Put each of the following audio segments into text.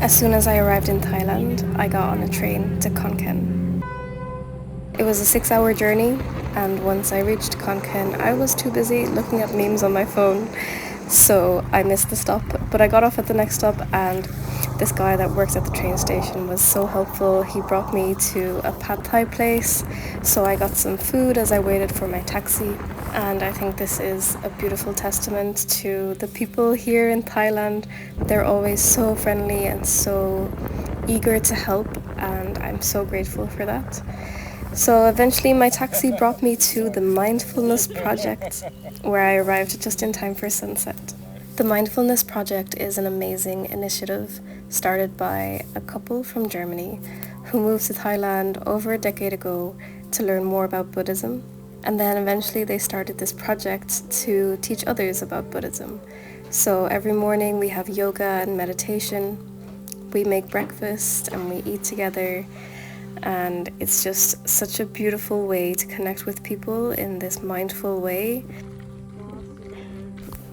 As soon as I arrived in Thailand, I got on a train to Khon Kaen. It was a 6-hour journey, and once I reached Khon Kaen, I was too busy looking at memes on my phone, so I missed the stop. But I got off at the next stop, and this guy that works at the train station was so helpful. He brought me to a pad thai place, so I got some food as I waited for my taxi. And I think this is a beautiful testament to the people here in Thailand. They're always so friendly and so eager to help, and I'm so grateful for that. So eventually my taxi brought me to the Mindfulness Project, where I arrived just in time for sunset. The Mindfulness Project is an amazing initiative started by a couple from Germany who moved to Thailand over a decade ago to learn more about Buddhism. And then eventually they started this project to teach others about Buddhism. So every morning we have yoga and meditation, we make breakfast and we eat together, and it's just such a beautiful way to connect with people in this mindful way.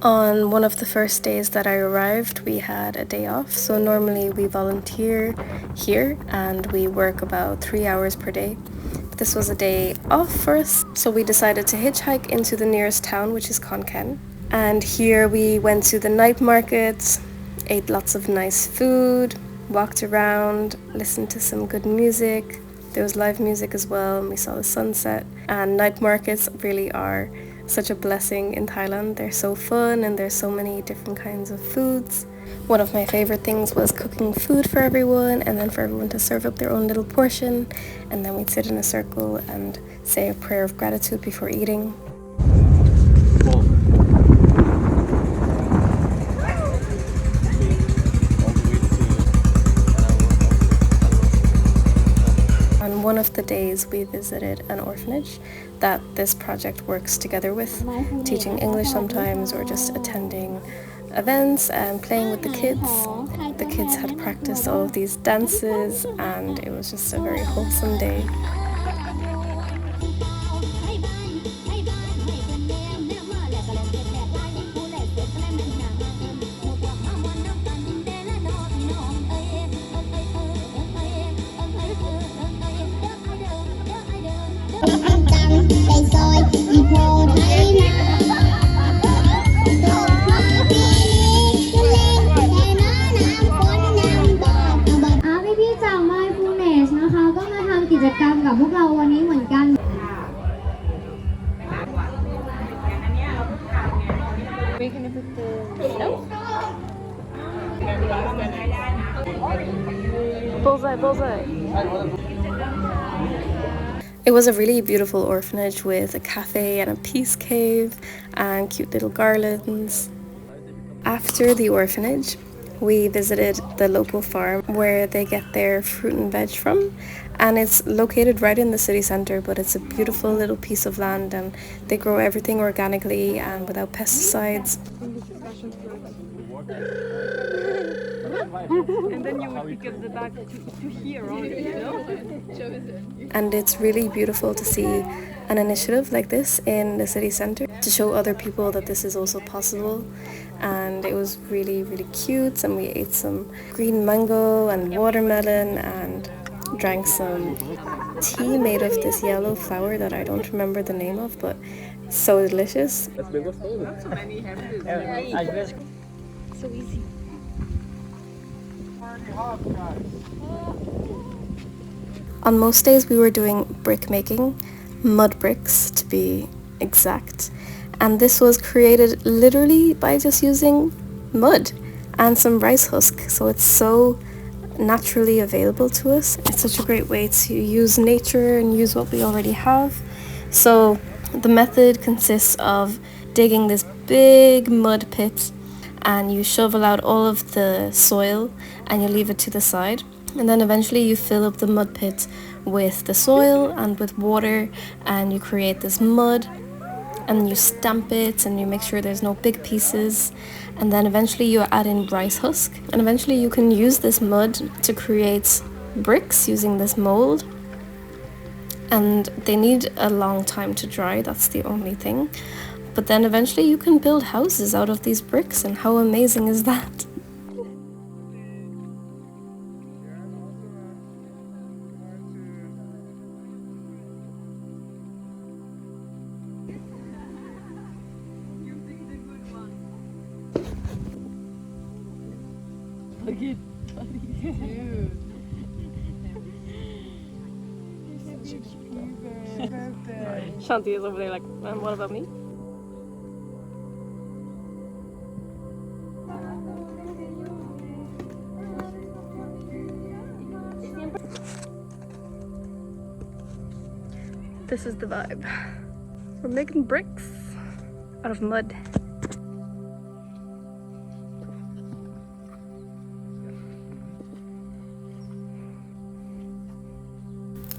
On one of the first days that I arrived, we had a day off, so normally we volunteer here and we work about 3 hours per day. But this was a day off for us, so we decided to hitchhike into the nearest town, which is Khon Kaen. And here we went to the night market, ate lots of nice food, walked around, listened to some good music. There was live music as well, and we saw the sunset. And night markets really are such a blessing in Thailand. They're so fun and there's so many different kinds of foods. One of my favorite things was cooking food for everyone, and then for everyone to serve up their own little portion, and then we'd sit in a circle and say a prayer of gratitude before eating. On one of the days we visited an orphanage that this project works together with, teaching English sometimes or just attending events and playing with the kids. The kids had practiced all of these dances and it was just a very wholesome day. Bullseye. It was a really beautiful orphanage with a cafe and a peace cave and cute little garlands. After the orphanage, we visited the local farm where they get their fruit and veg from, and it's located right in the city center, but it's a beautiful little piece of land and they grow everything organically and without pesticides. And then you would pick up the bag to here only, you know? And it's really beautiful to see an initiative like this in the city center to show other people that this is also possible. And it was really, really cute, and we ate some green mango and watermelon and drank some tea made of this yellow flower that I don't remember the name of, but so delicious. So easy. On most days we were doing brick making, mud bricks to be exact, and this was created literally by just using mud and some rice husk, so it's so naturally available to us. It's such a great way to use nature and use what we already have. So the method consists of digging this big mud pit, and you shovel out all of the soil and you leave it to the side, and then eventually you fill up the mud pit with the soil and with water, and you create this mud, and you stamp it and you make sure there's no big pieces, and then eventually you add in rice husk, and eventually you can use this mud to create bricks using this mold. And they need a long time to dry, that's the only thing. But then eventually you can build houses out of these bricks, and how amazing is that? Shanti is over there like, what about me? This is the vibe. We're making bricks out of mud.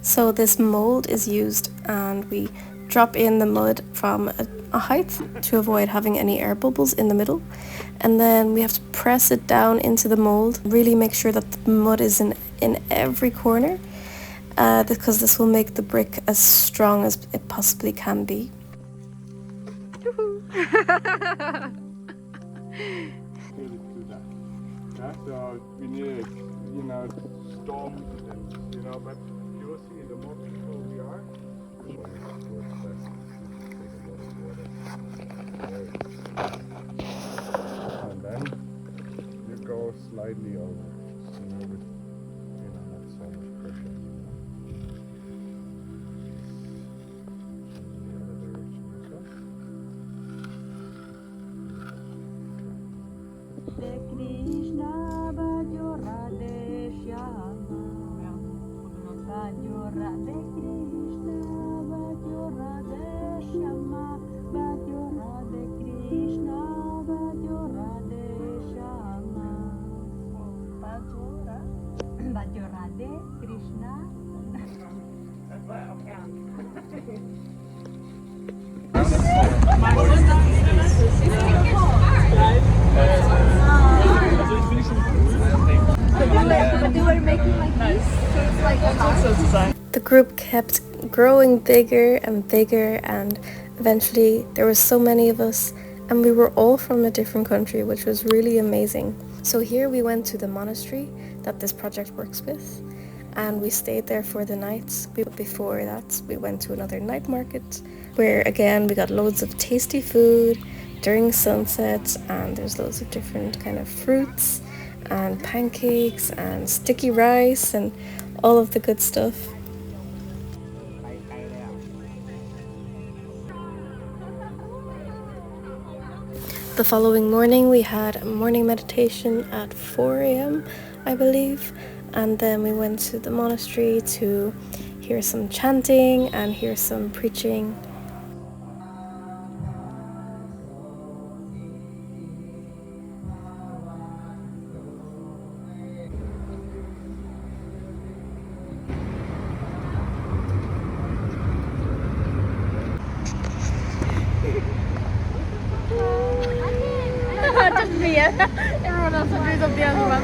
So this mold is used and we drop in the mud from a height to avoid having any air bubbles in the middle. And then we have to press it down into the mold, really make sure that the mud is in every corner, because this will make the brick as strong as it possibly can be. So we need, storm, but you will see the more people we are. And then you go slightly over, with, not so much pressure. In the other direction as well. The group kept growing bigger and bigger, and eventually there were so many of us and we were all from a different country, which was really amazing. So here we went to the monastery that this project works with, and we stayed there for the night. Before that we went to another night market where again we got loads of tasty food during sunset, and there's loads of different kind of fruits and pancakes and sticky rice and all of the good stuff. The following morning we had a morning meditation at 4 a.m. I believe, and then we went to the monastery to hear some chanting and hear some preaching. Everyone else agrees on the other one.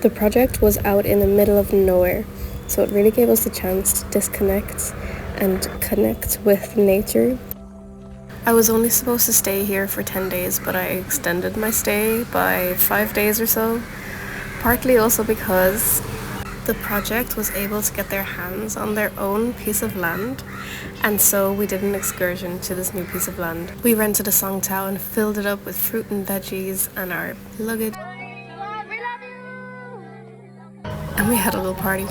The project was out in the middle of nowhere, so it really gave us the chance to disconnect and connect with nature. I was only supposed to stay here for 10 days, but I extended my stay by 5 days or so, partly also because the project was able to get their hands on their own piece of land, and so we did an excursion to this new piece of land. We rented a songtao and filled it up with fruit and veggies and our luggage. And we had a little party.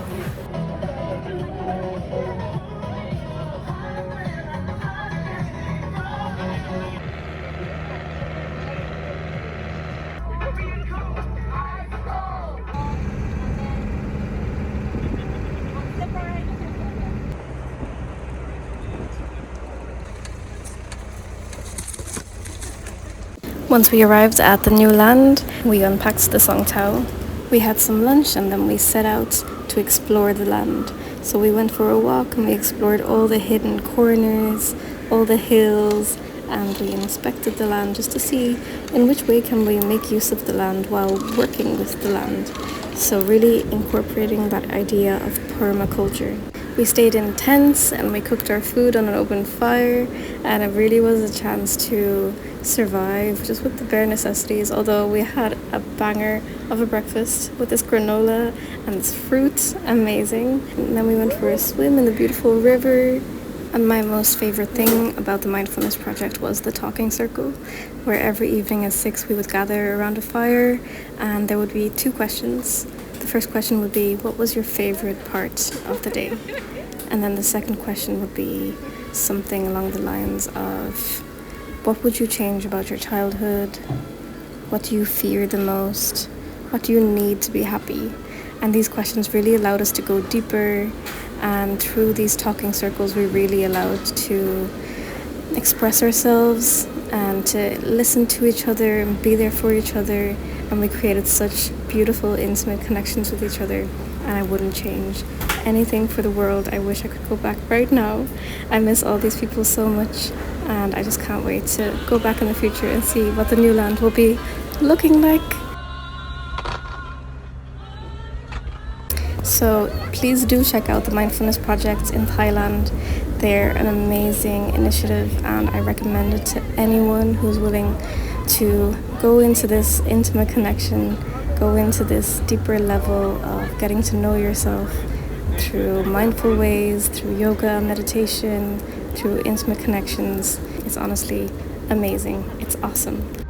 Once we arrived at the new land, we unpacked the songtao. We had some lunch and then we set out to explore the land. So we went for a walk and we explored all the hidden corners, all the hills, and we inspected the land just to see in which way can we make use of the land while working with the land. So really incorporating that idea of permaculture. We stayed in tents and we cooked our food on an open fire, and it really was a chance to survive just with the bare necessities, although we had a banger of a breakfast with this granola and this fruit, amazing. And then we went for a swim in the beautiful river. And my most favorite thing about the Mindfulness Project was the talking circle, where every evening at 6 we would gather around a fire and there would be 2 questions. The first question would be, what was your favorite part of the day? And then the second question would be something along the lines of, what would you change about your childhood? What do you fear the most? What do you need to be happy? And these questions really allowed us to go deeper, and through these talking circles we really allowed to express ourselves and to listen to each other and be there for each other, and we created such beautiful intimate connections with each other, and I wouldn't change anything for the world. I wish I could go back right now. I miss all these people so much, and I just can't wait to go back in the future and see what the new land will be looking like. So please do check out the Mindfulness Project in Thailand. They're an amazing initiative, and I recommend it to anyone who's willing to go into this intimate connection, go into this deeper level of getting to know yourself through mindful ways, through yoga, meditation, through intimate connections. It's honestly amazing. It's awesome.